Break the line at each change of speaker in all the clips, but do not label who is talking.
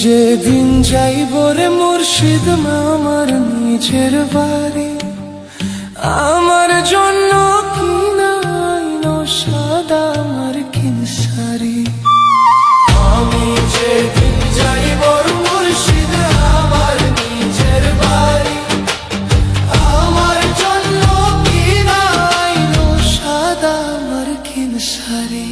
যেদিন যাইব রে মুর্শিদ আমার নিজের বাড়ি, আমার জন্য কিনাইনো সাদা আমার কিন শাড়ি। আমি যেদিন যাইব মুর্শিদ আমার নিজের বাড়ি, আমার জন্য কিনাইনো সাদা আমার কিন শাড়ি।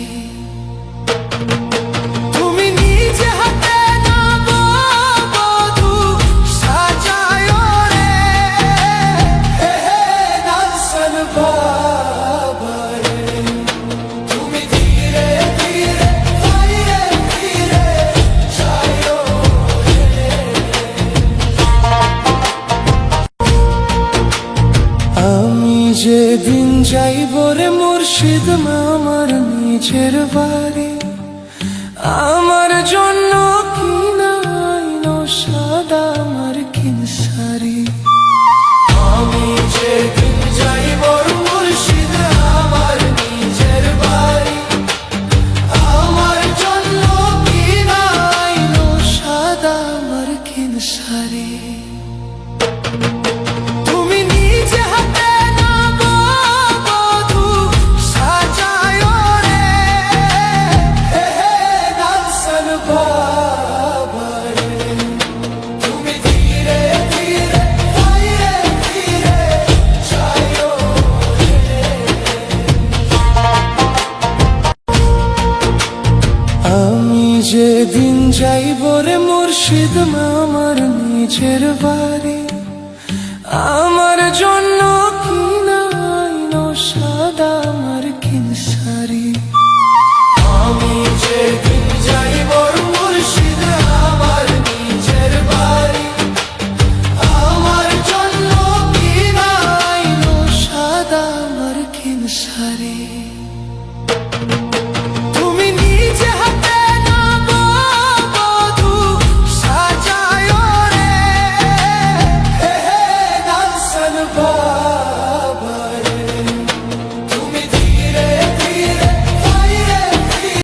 যেদিন যাইব রে মুর্শিদ আমার নিজের বাড়ি, আমার জন্য কিনাইনো সাদা আমার কিন শাড়ি। আমি যেদিন যাইব মুর্শিদ আমার নিজের বাড়ি, আমার জন্য কিনাইনো সাদা আমার কিন শাড়ি। যেদিন যাইব রে মুর্শিদ আমার নিজের বাড়ি, আমার জন্য